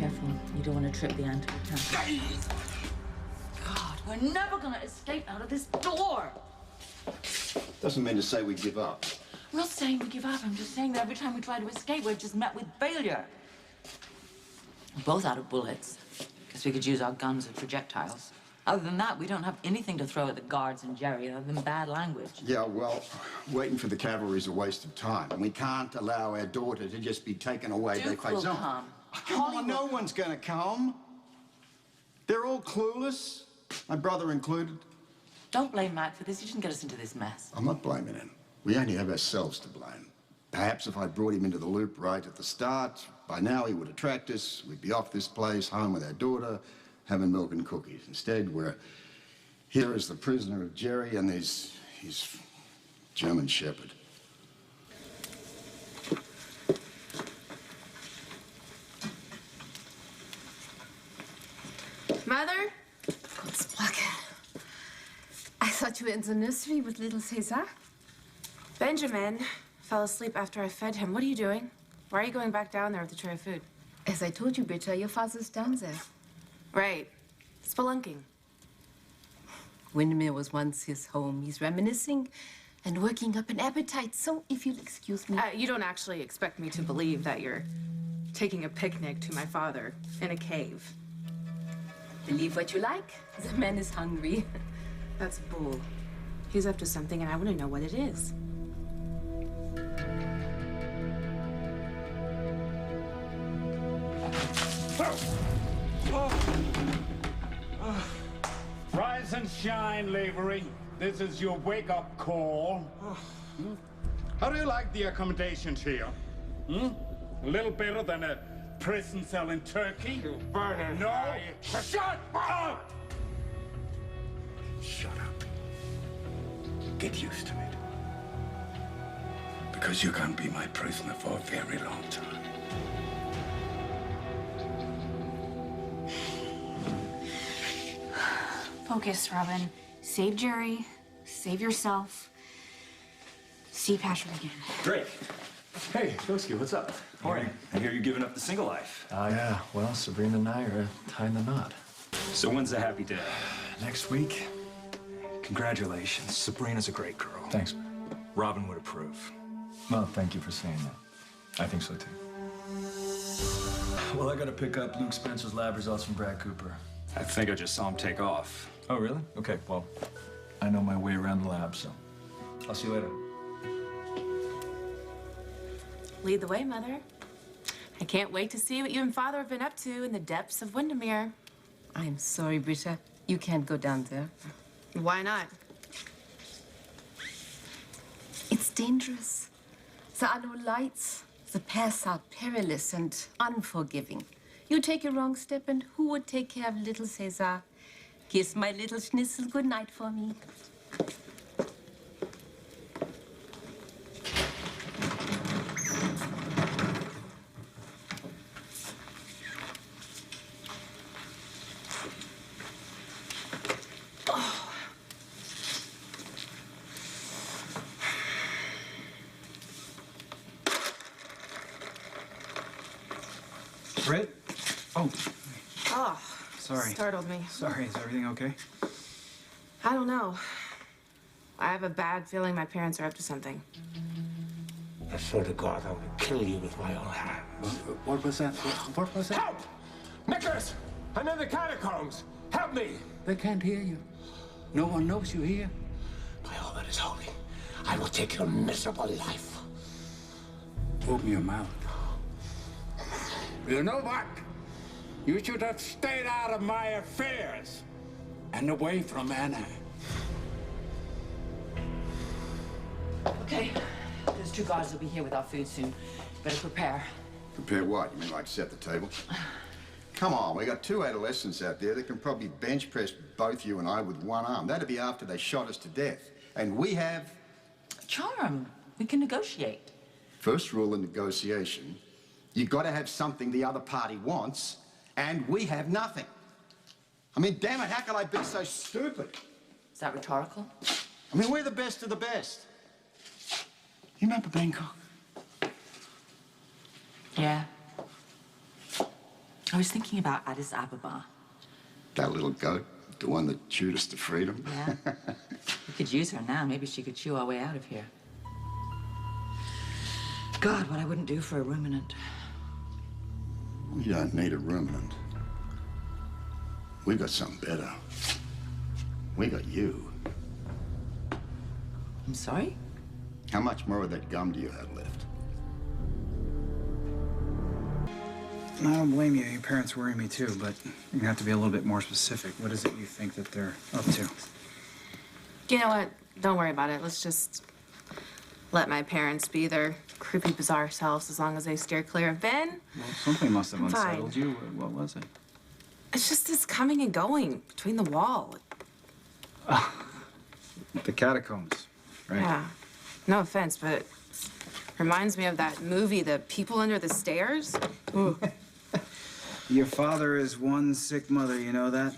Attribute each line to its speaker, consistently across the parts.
Speaker 1: careful. You don't want to trip the antidepressant. God, we're never going to escape out of this door.
Speaker 2: Doesn't mean to say we give up.
Speaker 1: I'm not saying we give up. I'm just saying that every time we try to escape, we're just met with failure. We're both out of bullets. Guess we could use our guns or projectiles. Other than that, we don't have anything to throw at the guards and Jerry other than bad language.
Speaker 2: Yeah, well, waiting for the cavalry is a waste of time. And we can't allow our daughter to just be taken away by
Speaker 1: Duke will
Speaker 2: Faison.
Speaker 1: come.
Speaker 2: Oh, come on, no one's gonna come. They're all clueless, my brother included.
Speaker 1: Don't blame Matt for this. He didn't get us into this mess.
Speaker 2: I'm not blaming him. We only have ourselves to blame. Perhaps if I brought him into the loop right at the start, by now he would attract us. We'd be off this place, home with our daughter, having milk and cookies. Instead, we're here as the prisoner of Jerry and his German shepherd.
Speaker 3: Mother? Potsplacken. I thought you were in the nursery with little Cesar. Benjamin fell asleep after I fed him. What are you doing? Why are you going back down there with a tray of food?
Speaker 4: As I told you, Britta, your father's down there.
Speaker 3: Right. Spelunking.
Speaker 4: Windermere was once his home. He's reminiscing and working up an appetite. So, if you'll excuse me.
Speaker 3: You don't actually expect me to believe that you're taking a picnic to my father in a cave.
Speaker 4: Believe what you like. The man is hungry.
Speaker 3: That's bull. He's up to something, and I want to know what it is.
Speaker 5: Rise and shine, Lavery. This is your wake-up call. How do you like the accommodations here? A little better than a prison cell in Turkey? No! Shut up!
Speaker 6: Shut up. Get used to it. Because you're gonna be my prisoner for a very long time.
Speaker 7: Focus, Robin. Save Jerry. Save yourself. See Patrick again.
Speaker 8: Drake. Hey, Koski, what's up? How are you? I hear you're giving up the single life.
Speaker 9: Yeah. Well, Sabrina and I are tying the knot.
Speaker 8: So when's the happy day?
Speaker 9: Next week.
Speaker 8: Congratulations. Sabrina's a great girl.
Speaker 9: Thanks.
Speaker 8: Robin would approve.
Speaker 9: Well, thank you for saying that. I think so, too. Well, I gotta pick up Luke Spencer's lab results from Brad Cooper.
Speaker 8: I think I just saw him take off.
Speaker 9: Oh, really? Okay, well, I know my way around the lab, so I'll see you later.
Speaker 3: Lead the way, Mother. I can't wait to see what you and Father have been up to in the depths of Windermere.
Speaker 4: I'm sorry, Britta. You can't go down there.
Speaker 3: Why not?
Speaker 4: It's dangerous. There are no lights. The paths are perilous and unforgiving. You take a wrong step, and who would take care of little Cesar? Kiss my little schnitzel good night for me.
Speaker 10: Britt? Oh,
Speaker 3: Oh,
Speaker 10: sorry.
Speaker 3: startled me.
Speaker 10: Sorry, is everything okay?
Speaker 3: I don't know. I have a bad feeling my parents are up to something.
Speaker 6: I swear to God, I will kill you with my own hands.
Speaker 10: What was that? What was that?
Speaker 6: Help! Nicholas! I'm in the catacombs! Help me!
Speaker 10: They can't hear you. No one knows you here.
Speaker 6: By all that is holy, I will take your miserable life.
Speaker 10: Open your mouth. You know what? You should have stayed out of my affairs and away from Anna.
Speaker 1: Okay. Those two guards will be here with our food soon. Better prepare.
Speaker 2: Prepare what? You mean like set the table? Come on, we got two adolescents out there that can probably bench press both you and I with one arm. That'd be after they shot us to death. And we have...
Speaker 1: Charm. We can negotiate.
Speaker 2: First rule in negotiation, you gotta have something the other party wants, and we have nothing. I mean, damn it, how could I be so stupid?
Speaker 1: Is that rhetorical?
Speaker 2: I mean, we're the best of the best. You remember Bangkok?
Speaker 1: Yeah. I was thinking about Addis Ababa.
Speaker 2: That little goat, the one that chewed us to freedom.
Speaker 1: Yeah. We could use her now. Maybe she could chew our way out of here. God, what I wouldn't do for a ruminant.
Speaker 2: You don't need a ruminant. We got something better. We got you.
Speaker 1: I'm sorry?
Speaker 2: How much more of that gum do you have left?
Speaker 11: I don't blame you. Your parents worry me too, but you have to be a little bit more specific. What is it you think that they're up to?
Speaker 3: You know what? Don't worry about it. Let's just let my parents be their creepy, bizarre selves as long as they steer clear of Ben.
Speaker 11: Well, something must have
Speaker 3: I'm fine.
Speaker 11: unsettled you. What was it?
Speaker 3: It's just this coming and going between the wall.
Speaker 11: The catacombs, right?
Speaker 3: Yeah. No offense, but reminds me of that movie, The People Under the Stairs. Ooh.
Speaker 11: Your father is one sick mother, you know that?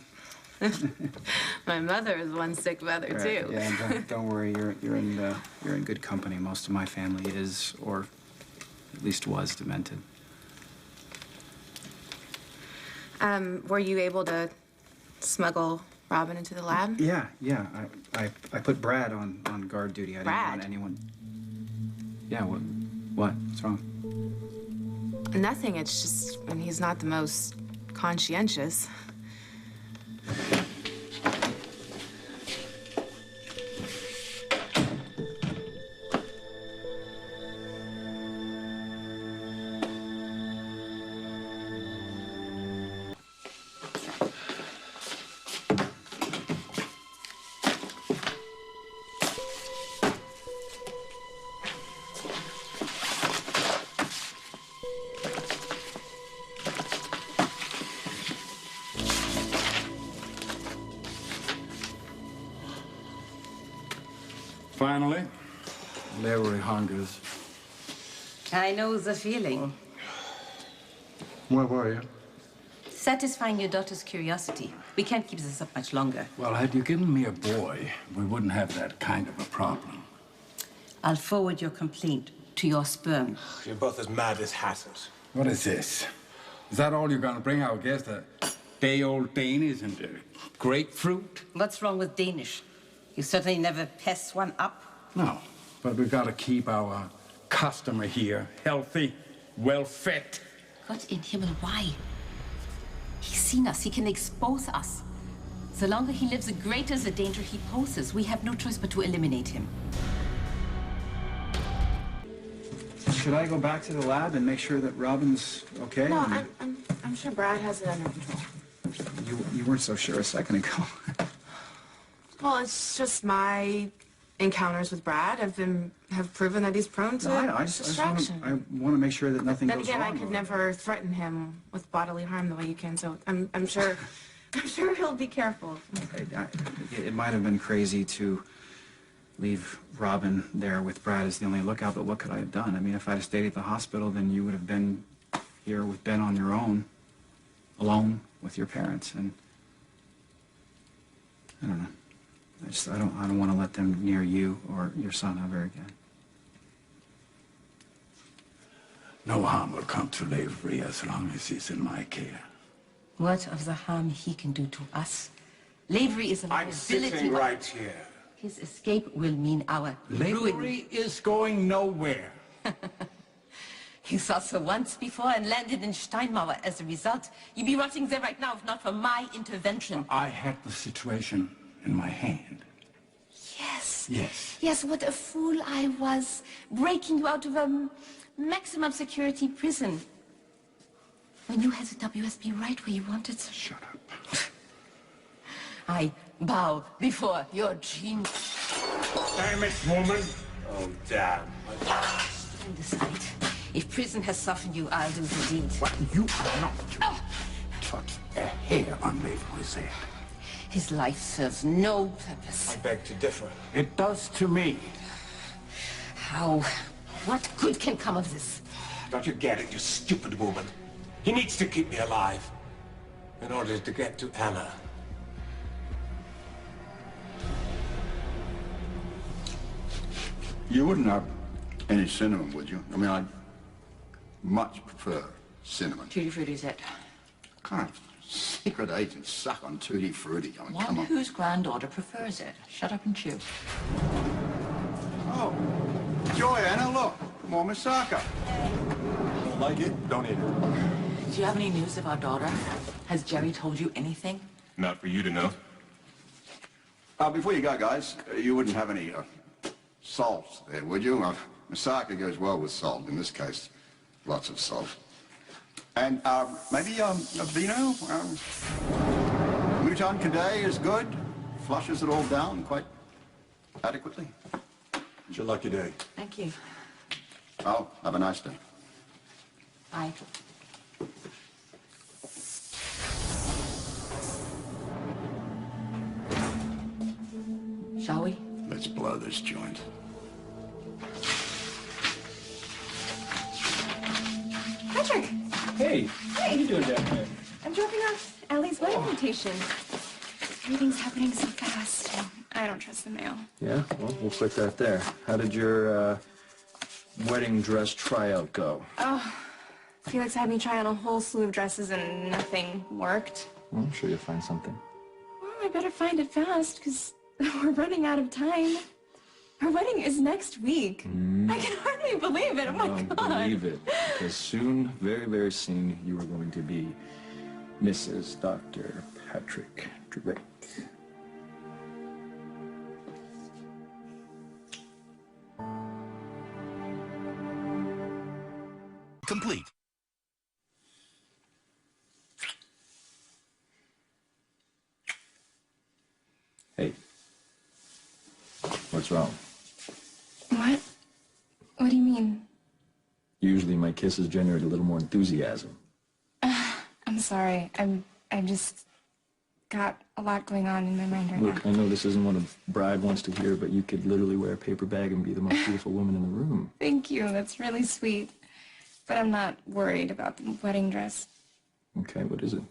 Speaker 3: My mother is one sick mother,
Speaker 11: Right.
Speaker 3: too.
Speaker 11: Yeah, don't worry. You're in good company. Most of my family is, or at least was, demented.
Speaker 3: Were you able to smuggle Robin into the lab?
Speaker 11: Yeah. I put Brad on guard duty. I didn't
Speaker 3: Brad?
Speaker 11: want anyone. Yeah. What? What's wrong?
Speaker 3: Nothing. It's just, I mean, he's not the most conscientious.
Speaker 5: Finally, Lavery hungers.
Speaker 4: I know the feeling.
Speaker 5: Where were you?
Speaker 4: Satisfying your daughter's curiosity. We can't keep this up much longer.
Speaker 5: Well, had you given me a boy, we wouldn't have that kind of a problem.
Speaker 4: I'll forward your complaint to your sperm.
Speaker 6: You're both as mad as hatters.
Speaker 5: What is this? Is that all you're going to bring our guest? A day-old Danish and grapefruit?
Speaker 4: What's wrong with Danish? You certainly never pass one up.
Speaker 5: No, but we've got to keep our customer here healthy, well-fed.
Speaker 4: God in Himmel, why? He's seen us. He can expose us. The longer he lives, the greater the danger he poses. We have no choice but to eliminate him.
Speaker 11: Should I go back to the lab and make sure that Robin's okay?
Speaker 3: No, I'm sure Brad has it under control.
Speaker 11: You weren't so sure a second ago.
Speaker 3: Well, it's just my encounters with Brad have proven that he's prone to distraction.
Speaker 11: I want to make sure that nothing
Speaker 3: Then
Speaker 11: goes
Speaker 3: again,
Speaker 11: wrong.
Speaker 3: I could never threaten him with bodily harm the way you can, so I'm sure he'll be careful.
Speaker 11: It might have been crazy to leave Robin there with Brad as the only lookout, but what could I have done? I mean, if I'd have stayed at the hospital, then you would have been here with Ben on your own, alone with your parents, and I don't know. I don't want to let them near you or your son ever again.
Speaker 5: No harm will come to Lavery as long as he's in my care.
Speaker 4: What of the harm he can do to us? Lavery is a
Speaker 10: I'm
Speaker 4: liability.
Speaker 10: sitting right here.
Speaker 4: His escape will mean our ruin.
Speaker 5: Lavery is going nowhere.
Speaker 4: He saw so once before and landed in Steinmauer. As a result, you'd be rotting there right now if not for my intervention.
Speaker 5: I had the situation in my hand.
Speaker 4: Yes.
Speaker 5: Yes.
Speaker 4: Yes, what a fool I was, breaking you out of a maximum security prison. When you had the WSB right where you wanted.
Speaker 5: Shut up.
Speaker 4: I bow before your genius.
Speaker 10: Damn it, woman. Oh, damn.
Speaker 4: And decide. If prison has softened you, I'll do the deed.
Speaker 5: What? You are not touch a hair on Lavery's head.
Speaker 4: His life serves no purpose.
Speaker 6: I beg to differ.
Speaker 5: It does to me.
Speaker 4: How? What good can come of this?
Speaker 6: Don't you get it, you stupid woman? He needs to keep me alive in order to get to Anna.
Speaker 2: You wouldn't have any cinnamon, would you? I mean, I'd much prefer cinnamon.
Speaker 1: Tutti Frutti's it.
Speaker 2: Kind of secret agents suck on Tutti Frutti. I mean, come
Speaker 1: One
Speaker 2: on.
Speaker 1: whose granddaughter prefers it. Shut up and chew.
Speaker 2: Oh, Joanna, look. More moussaka.
Speaker 9: Don't like it? Don't eat it.
Speaker 1: Do you have any news of our daughter? Has Jerry told you anything?
Speaker 8: Not for you to know.
Speaker 2: Before you go, guys, you wouldn't have any salt there, would you? Moussaka goes well with salt. In this case, lots of salt. And maybe a vino? Mouton Cadet is good. Flushes it all down quite adequately.
Speaker 9: It's your lucky day.
Speaker 1: Thank you.
Speaker 2: Oh, have a nice day.
Speaker 1: Bye. Shall we?
Speaker 2: Let's blow this joint.
Speaker 7: Patrick!
Speaker 11: Hey, what are you doing down here?
Speaker 7: I'm dropping off Ellie's wedding invitation. Everything's happening so fast. I don't trust the mail.
Speaker 9: Yeah? Well, we'll put that there. How did your wedding dress tryout go?
Speaker 7: Oh, Felix had me try on a whole slew of dresses and nothing worked.
Speaker 9: Well, I'm sure you'll find something.
Speaker 7: Well, I better find it fast, because we're running out of time. Our wedding is next week. I can hardly believe it. Oh, my
Speaker 9: Don't
Speaker 7: God.
Speaker 9: believe it. Because soon, very, very soon, you are going to be Mrs. Dr. Patrick Drake.
Speaker 12: Complete.
Speaker 9: Hey. What's wrong?
Speaker 7: What? What do you mean?
Speaker 9: Usually my kisses generate a little more enthusiasm.
Speaker 7: I'm sorry. I've just got a lot going on in my mind right
Speaker 9: Look,
Speaker 7: now.
Speaker 9: I know this isn't what a bride wants to hear, but you could literally wear a paper bag and be the most beautiful woman in the room.
Speaker 7: Thank you. That's really sweet. But I'm not worried about the wedding dress.
Speaker 9: Okay, what is it?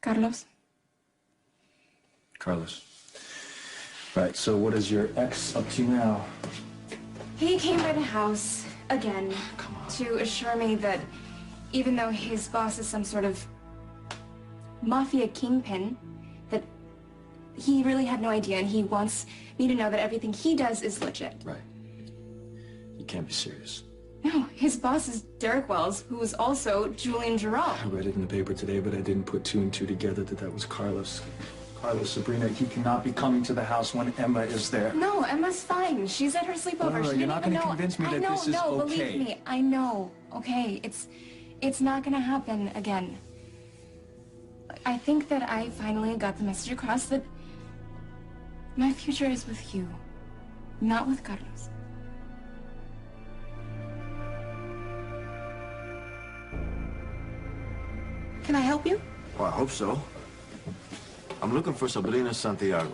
Speaker 7: Carlos?
Speaker 9: Carlos. Right, so what is your ex up to now?
Speaker 7: He came by the house again to assure me that even though his boss is some sort of mafia kingpin, that he really had no idea, and he wants me to know that everything he does is legit.
Speaker 9: Right. You can't be serious.
Speaker 7: No, his boss is Derek Wells, who is also Julian Giroux.
Speaker 9: I read it in the paper today, but I didn't put two and two together that was Carlos. Carlos, Sabrina, he cannot be coming to the house when Emma is there.
Speaker 7: No, Emma's fine. She's at her sleepover.
Speaker 9: No,
Speaker 7: She
Speaker 9: you're
Speaker 7: didn't
Speaker 9: not
Speaker 7: even
Speaker 9: gonna
Speaker 7: know.
Speaker 9: convince me
Speaker 7: I
Speaker 9: that
Speaker 7: know,
Speaker 9: this is
Speaker 7: no,
Speaker 9: okay.
Speaker 7: believe me. I know. Okay, it's not gonna happen again. I think that I finally got the message across that my future is with you, not with Carlos.
Speaker 12: Can I help you? Well, I hope so. I'm looking for Sabrina Santiago.